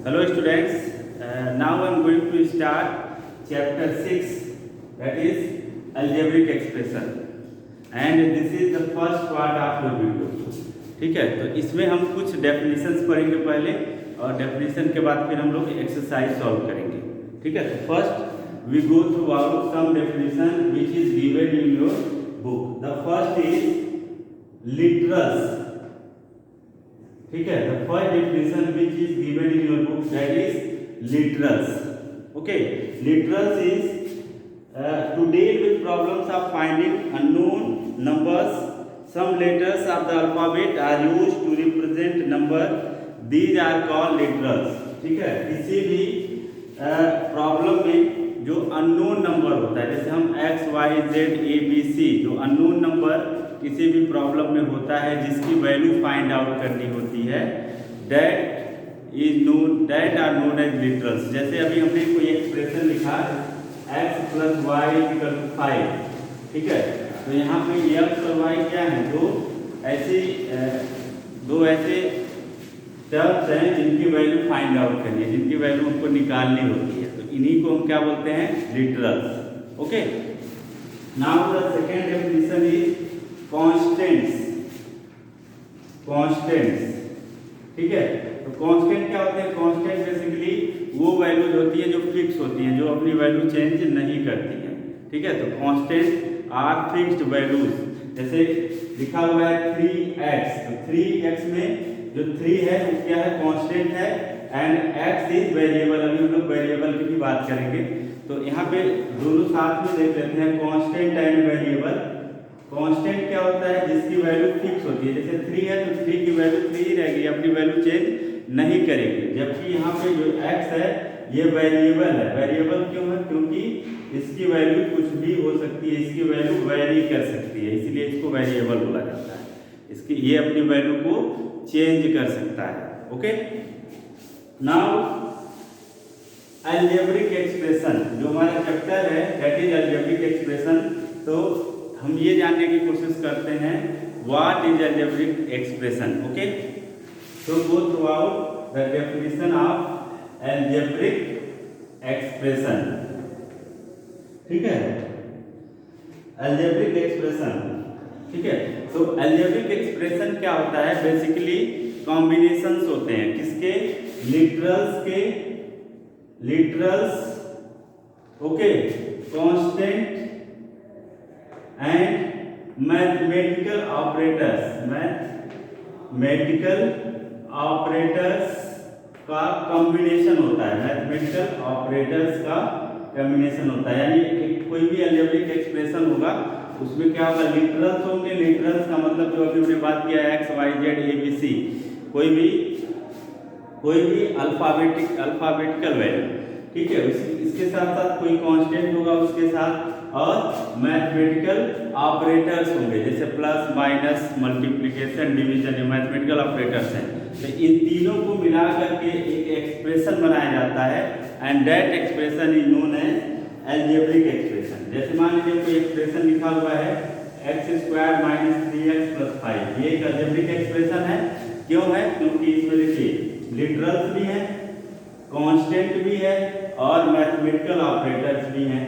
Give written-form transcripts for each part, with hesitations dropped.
Hello students, now I am going to start chapter 6, that is algebraic expression, and this is the first part of your video. ठीक है, तो इसमें हम कुछ definitions पढ़ेंगे पहले और डेफिनेशन के बाद फिर हम लोग एक्सरसाइज सॉल्व करेंगे. ठीक है, तो first we go through out some definition which is given in your book. The first is literals. ठीक है, the first definition which is given in your book that is literals. Okay, literals is to deal with problems of finding unknown numbers. Some letters of the alphabet are used to represent number. These are called literals. ठीक है, किसी भी problem में जो unknown number होता है, जैसे हम x y z a b c, जो अननोन नंबर किसी भी प्रॉब्लम में होता है जिसकी वैल्यू फाइंड आउट करनी होती है, that are known as literals. जैसे अभी हमने कोई एक्सप्रेशन लिखा x plus y equal to 5. ठीक है, तो यहाँ पे x और y क्या है, दो ऐसे टर्म्स हैं जिनकी वैल्यू फाइंड आउट करनी है, जिनकी वैल्यू हमको निकालनी होती है, तो इन्हीं को हम क्या बोलते हैं, literals. Okay, now the second definition is constants. ठीक है, तो कांस्टेंट क्या होते हैं, कांस्टेंट बेसिकली वो वैल्यूज होती है जो फिक्स होती हैं, जो अपनी वैल्यू चेंज नहीं करती हैं. ठीक है, तो कांस्टेंट आर फिक्स्ड वैल्यूज. जैसे लिखा हुआ है 3x, तो 3x में जो 3 है वो क्या है, कांस्टेंट है, एंड x इज वेरिएबल. अभी हम लोग वेरिएबल की भी बात करेंगे, तो यहाँ पे दोनों साथ में देख लेते हैं, कांस्टेंट एंड वेरिएबल. कांस्टेंट क्या होता है, जिसकी वैल्यू फिक्स होती है. जैसे 3 है तो 3 की वैल्यू 3 ही रहेगी, अपनी वैल्यू चेंज नहीं करेगी. जबकि यहाँ पे जो x है ये वेरिएबल है. वेरिएबल क्यों है, क्योंकि इसकी वैल्यू कुछ भी हो सकती है, इसकी वैल्यू वेरी कर सकती है, इसलिए इसको वेरिएबल बोला जाता है. इसकी ये अपनी वैल्यू को चेंज कर सकता है. ओके, नाउ अलजेब्रिक एक्सप्रेशन, जो हमारा चैप्टर है दैट इज अलजेब्रिक एक्सप्रेशन. तो हम ये जानने की कोशिश करते हैं what is algebraic expression. Okay, so go throughout the definition of algebraic expression. ठीक है, algebraic expression. ठीक है, तो algebraic expression क्या होता है, बेसिकली कॉम्बिनेशंस होते हैं किसके, literals. Okay, constant and mathematical operators का कॉम्बिनेशन होता है. मैथमेटिकल ऑपरेटर्स का कॉम्बिनेशन होता है, यानी कोई भी अलजेब्रिक एक्सप्रेशन होगा उसमें क्या होगा, लिटरल्स होंगे. लिटरल्स का मतलब जो अभी हमने बात किया है x y z a b c, कोई भी अल्फाबेटिकल वैल्यू. ठीक है, इसके साथ साथ कोई कांस्टेंट होगा उसके साथ, और मैथमेटिकल ऑपरेटर्स होंगे, जैसे प्लस माइनस मल्टीप्लिकेशन डिवीजन, ये मैथमेटिकल ऑपरेटर्स हैं. तो इन तीनों को मिला करके एक एक्सप्रेशन बनाया जाता है, and that expression is known as algebraic expression. जैसे मान लीजिए कोई एक्सप्रेशन लिखा हुआ है x² - 3x + 5, ये एक अलजेब्रिक एक्सप्रेशन है. क्यों है, क्योंकि इसमें देखिए लिटरल्स भी हैं, कांस्टेंट भी है, और मैथमेटिकल ऑपरेटर्स भी हैं.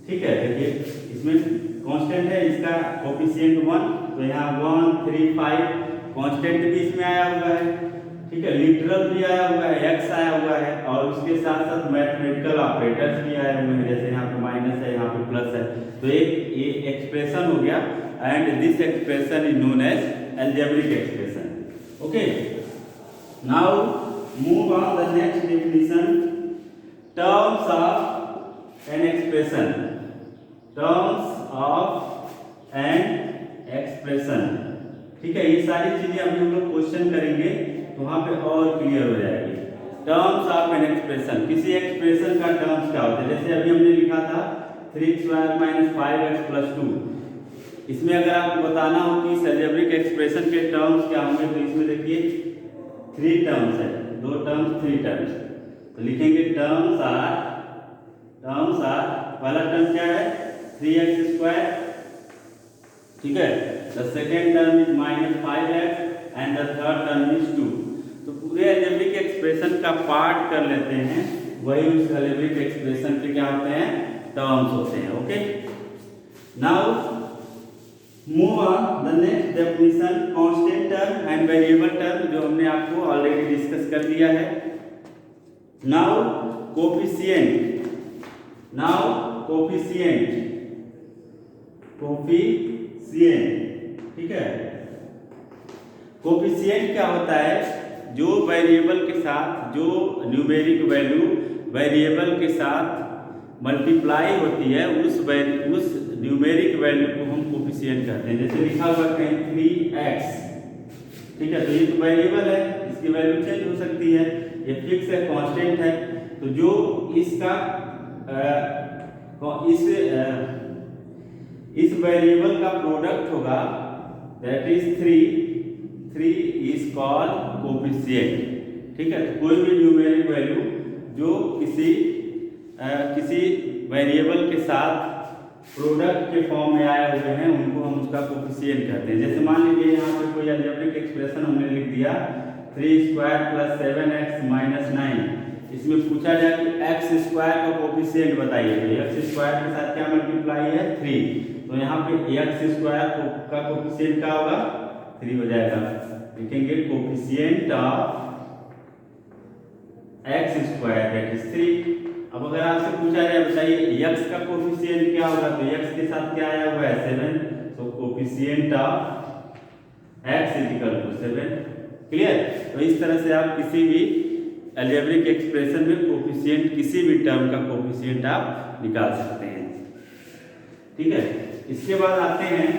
ठीक है, देखिए इसमें कांस्टेंट है, इसका कोफिशिएंट 1, तो यहाँ 1 3 5 कांस्टेंट भी इसमें आया हुआ है. ठीक है, लिटरल भी आया हुआ है, x आया हुआ है, और उसके साथ साथ मैथमेटिकल ऑपरेटर्स भी आए हुए हैं, जैसे यहाँ पे माइनस है, यहाँ पे प्लस है. तो एक ये एक्सप्रेशन हो गया, and this expression is known as algebraic expression. Okay, now move on the next definition, terms of an expression. Terms of an expression. ठीक है, ये सारी चीजें अभी हम लोग क्वेश्चन करेंगे तो वहां पे और क्लियर हो जाएगी. टर्म्स ऑफ एन एक्सप्रेशन, किसी एक्सप्रेशन का टर्म्स क्या होता है. जैसे अभी हमने लिखा था 3² - 5x + 2. इसमें अगर आपको बताना हो कि अलजेब्रिक एक्सप्रेशन के टर्म्स क्या होंगे, तो इसमें देखिए 3 टर्म्स है, 2 टर्म्स 3 टर्म्स. तो लिखेंगे टर्म्स आर, पहला टर्म क्या है, 3x². ठीक है, the second term is -5x, and the third term is 2. तो पूरे अलजेब्रिक एक्सप्रेशन का पार्ट कर लेते हैं वही उस अलजेब्रिक एक्सप्रेशन के क्या होते हैं, टर्म्स होते हैं। Okay, now move on the next definition, constant term and variable term, जो हमने आपको ऑलरेडी डिस्कस कर दिया है। नाउ कोफिशिएंट, ठीक है। कोफिशिएंट क्या होता है, जो वेरिएबल के साथ, जो न्यूमेरिक वैल्यू वेरिएबल के साथ मल्टीप्लाई होती है, उस न्यूमेरिक वैल्यू को हम कोफिशिएंट कहते हैं। जैसे लिखा हुआ कहीं 3x, ठीक है, तो ये तो वेरिएबल है, इसकी वैल्यू चेंज हो सकती है, ये फिक्स है, कांस्टेंट है। तो जो इसका इस वेरिएबल का प्रोडक्ट होगा, that is 3 is called coefficient. ठीक है, तो कोई भी न्यूमेरिक वैल्यू जो किसी वेरिएबल के साथ प्रोडक्ट के फॉर्म में आए हुए हैं, उनको हम उसका कोफिशिएंट कहते हैं। जैसे मान लीजिए यहाँ पे कोई अलजेब्रिक एक्सप्रेशन हमने लिख दिया 3² + 7x - 9, इसमें पूछा जाए कि x² का कोफिशिएंट बताइए, तो x² के साथ क्या मल्टीप्लाई है, 3, तो यहाँ पे x² का कोफिशिएंट क्या होगा, 3 हो जाएगा। लिखेंगे coefficient of x² that is 3। अब अगर आपसे पूछा जाए बताइए x का कोफिशिएंट क्या होगा, तो x के साथ क्या आया हुआ है, 7, तो कोफिशिएंट ऑफ x = 7। क्लियर। तो इस तरह से आप किसी भी अलजेब्रिक एक्सप्रेशन में कोफिशिएंट, किसी भी टर्म का कोफिशिएंट आप निकाल सकते हैं। ठीक है, इसके बाद आते हैं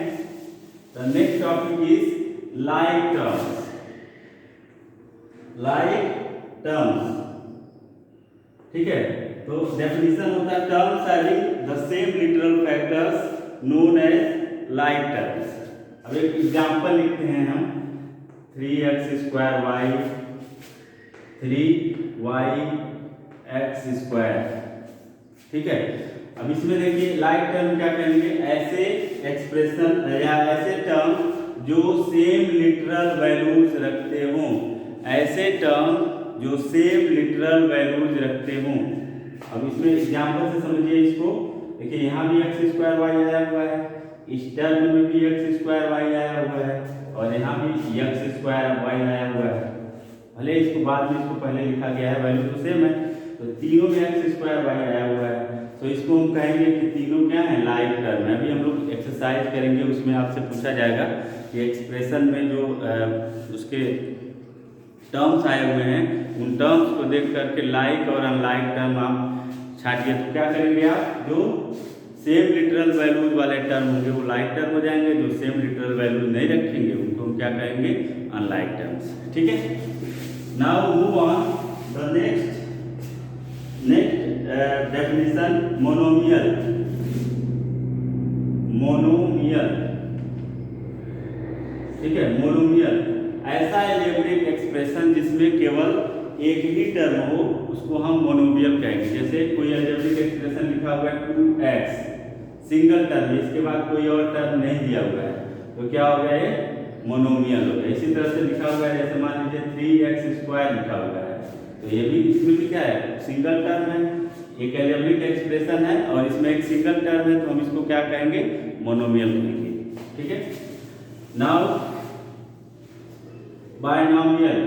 the next topic is like terms. ठीक है, तो डेफिनेशन होता है terms having the same literal factors known as like terms. अब एक एग्जांपल लिखते हैं हम, 3x² 3yx²। ठीक है, अब इसमें देखिए लाइक टर्म क्या कहेंगे, ऐसे एक्सप्रेशन या ऐसे टर्म जो सेम लिटरल वैल्यूज रखते हों, ऐसे टर्म जो सेम लिटरल वैल्यूज रखते हों। अब इसमें एग्जांपल से समझिए इसको। देखिए यहाँ भी x² आया हुआ है, इस टर्म में भी x² आया हुआ है, और यहाँ भी x² आया हुआ है। भले इसको बाद में, इसको पहले लिखा गया है, वैल्यू तो सेम है, तो तीनों में x² आया हुआ है, तो इसको हम कहेंगे कि तीनों क्या है, लाइक टर्म है। अभी हम लोग एक्सरसाइज करेंगे, उसमें आपसे पूछा जाएगा कि एक्सप्रेशन में जो उसके टर्म्स आए हुए हैं, उन टर्म्स को देख करके लाइक और अनलाइक टर्म आप छाटिए। तो क्या करेंगे आप, जो सेम लिटरल वैल्यूज वाले टर्म होंगे वो लाइक टर्म हो जाएंगे, जो सेम लिटरल वैल्यूज नहीं रखेंगे उनको हम क्या कहेंगे, अनलाइक टर्म्स। ठीक है, now move on the next definition, monomial. ठीक है, मोनोमियल ऐसा अलजेब्रिक एक्सप्रेशन जिसमें केवल एक ही टर्म हो, उसको हम मोनोमियल कहेंगे। जैसे कोई अलजेब्रिक एक्सप्रेशन लिखा हुआ है 2x, सिंगल टर्म, इसके बाद कोई और टर्म नहीं दिया हुआ है, तो क्या हो गया, ये मोनोमियल हो गया। इसी तरह से लिखा हुआ है, जैसे मान लीजिए 3x² लिखा हुआ है, तो ये भी, इसमें भी क्या है, सिंगल टर्म है, एक अलजेब्रिक एक्सप्रेशन है और इसमें एक सिंगल टर्म है, तो हम इसको क्या कहेंगे, मोनोमियल कहेंगे। ठीक है, नाउ बायनॉमियल।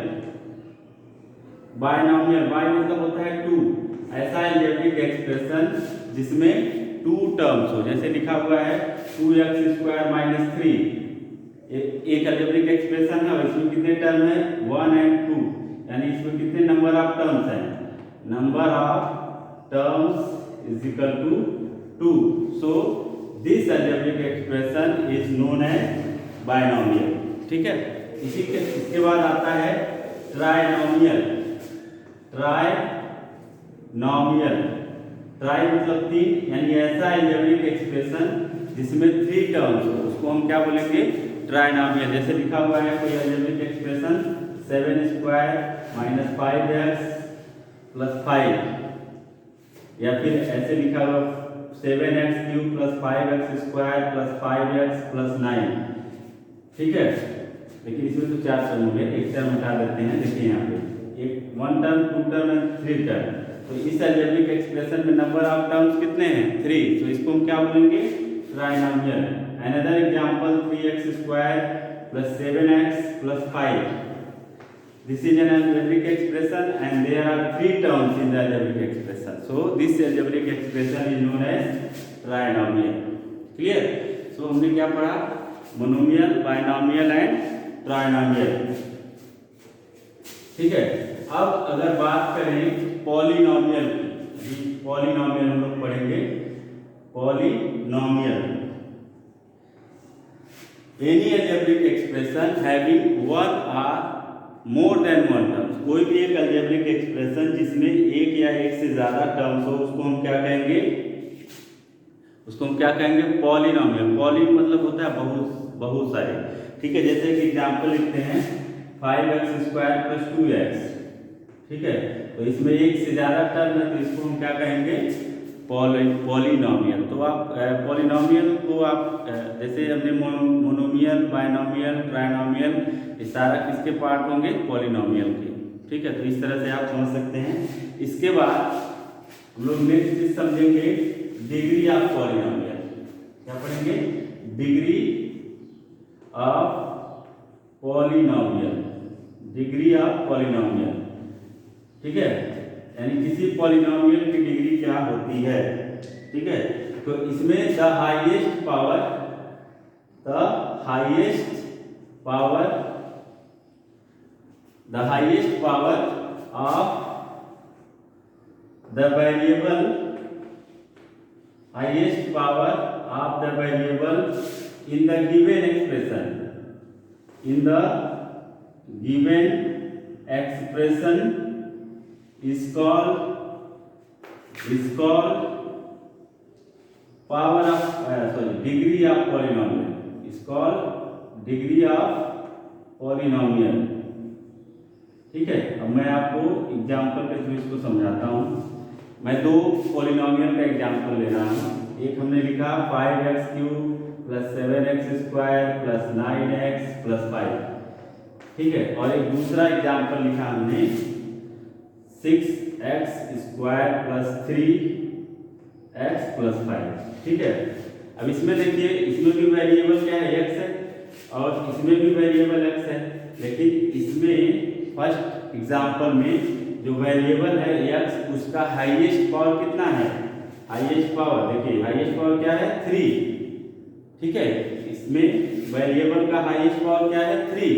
बाय मतलब होता है 2, ऐसा अलजेब्रिक एक्सप्रेशन जिसमें 2 टर्म्स हो। जैसे लिखा हुआ है 2x² - 3, एक अलजेब्रिक एक्सप्रेशन है और इसमें कितने टर्म है, 1 और 2, यानी इसमें कितने नंबर ऑफ टर्म्स हैं, number of terms = 2। So this algebraic expression is known as binomial. ठीक है, इसके बाद आता है ट्राइनॉमियल। ट्राई मतलब 3, यानी ऐसा अलजेब्रिक एक्सप्रेशन जिसमें 3 टर्म्स हो, उसको हम क्या बोलेंगे, ट्राइनॉमियल। जैसे लिखा हुआ है कोई अलजेब्रिक एक्सप्रेशन 7² - 5x + 5, या फिर ऐसे लिखा हुआ 7x³ + 5x² + 5x + 9। ठीक है, लेकिन इसमें तो 4 टर्म हो गए, एक टर्म हटा देते हैं। देखिए यहाँ पे एक 1 टर्म 2 टर्म एंड 3 टर्म। तो इस अलजेब्रिक एक्सप्रेशन में नंबर ऑफ टर्म्स कितने हैं? 3। तो इसको हम क्या बोलेंगे? Trinomial. Another example 3x square plus 7x plus 5। This is an algebraic expression and there are 3 terms in the algebraic expression. So this algebraic expression is known as trinomial. Clear? So हमने क्या पढ़ा? Monomial, binomial and trinomial. ठीक है। अब अगर बात करें polynomial की, पॉलिनोमियल हम लोग पढ़ेंगे। Polynomial any algebraic expression having one or more than one terms. कोई भी एक अलजेब्रिक एक्सप्रेशन जिसमें एक या एक से ज्यादा टर्म्स हो उसको हम क्या कहेंगे? उसको हम क्या कहेंगे? पॉलिनोमियल। पॉली मतलब होता है बहुत सारे। ठीक है। जैसे कि एग्जांपल लिखते हैं 5x स्क्वायर प्लस 2x। ठीक है। तो इसमें एक से ज्यादा टर्म है तो इसको हम क्या कहेंगे? पॉलिनोमियल। तो आप पॉलिनोमियल को आप जैसे हमने मोनोमियल, बाइनोमियल, ट्राइनोमियल, ये सारा किसके पार्ट होंगे? पॉलिनोमियल के। ठीक है। तो इस तरह से आप समझ सकते हैं। इसके बाद हम लोग नेक्स्ट चीज समझेंगे डिग्री ऑफ पॉलिनोमियल। क्या पढ़ेंगे? Degree of polynomial. Degree of polynomial. ठीक है। यानी किसी पॉलिनोमियल की डिग्री क्या होती है? ठीक है। तो इसमें the highest power of the variable in the given expression is called degree of polynomial is called degree of polynomial। ठीक है। अब मैं आपको एग्जांपल के थ्रू इसको समझाता हूँ। मैं 2 पॉलिनोमियल का एग्जांपल ले रहा हूँ। एक हमने लिखा 5x³ plus 7x square plus 9x plus 5। ठीक है। और एक दूसरा एग्जांपल लिखा हमने 6x square plus 3x plus 5। ठीक है। अब इसमें देखिए, इसमें भी वेरिएबल क्या है? x है और इसमें भी वेरिएबल x है। लेकिन इसमें फर्स्ट एग्जांपल में जो वेरिएबल है x, उसका हाईएस्ट पावर कितना है? हाईएस्ट पावर देखिए, हाईएस्ट पावर क्या है? 3। ठीक है। इसमें वेरिएबल का हाईएस्ट पावर क्या है? 3।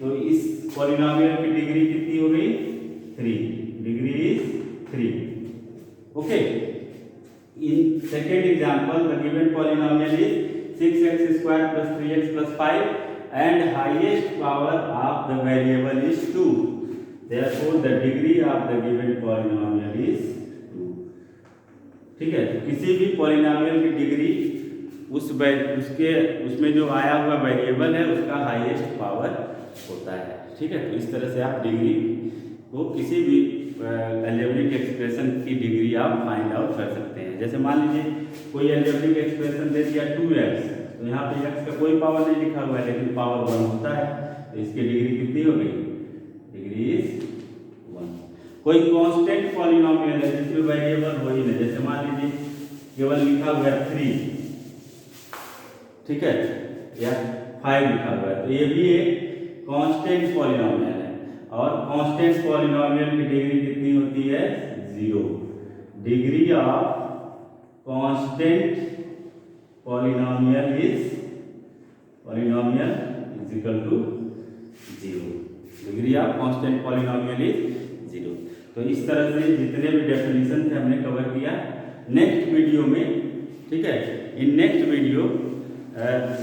तो इस पॉलिनोमियल की डिग्री कितनी हो गई? 3। Degree is 3। Okay. In second example the given polynomial is 6x square plus 3x plus 5 and highest power of the variable is 2. Therefore the degree of the given polynomial is 2. ठीक है। तो किसी भी polynomial की degree उसमें जो आया हुआ वेरिएबल है उसका हाईएस्ट पावर होता है। ठीक है। तो इस तरह से आप डिग्री को किसी भी अलजेब्रिक एक्सप्रेशन की डिग्री आप फाइंड आउट कर सकते हैं। जैसे मान लीजिए कोई अलजेब्रिक एक्सप्रेशन दे दिया 2x, तो यहाँ पे x का कोई पावर नहीं लिखा हुआ है लेकिन पावर 1 होता है, तो इसकी डिग्री कितनी हो गई? Degree is 1। कोई कांस्टेंट पॉलिनोमियल है जिसमें वेरिएबल वही नहीं, जैसे मान लीजिए केवल लिखा हुआ है 3, ठीक है, या 5 लिखा हुआ है, तो ये भी एक कांस्टेंट पॉलिनोमियल है। और कांस्टेंट पॉलिनोमियल की डिग्री कितनी होती है? 0। Degree of constant polynomial is equal to 0। Degree of constant polynomial is 0। तो इस तरह से जितने भी डेफिनेशन थे हमने कवर किया। नेक्स्ट वीडियो में, ठीक है, in next video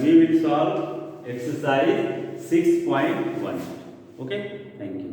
we will solve exercise 6.1। Okay, thank you.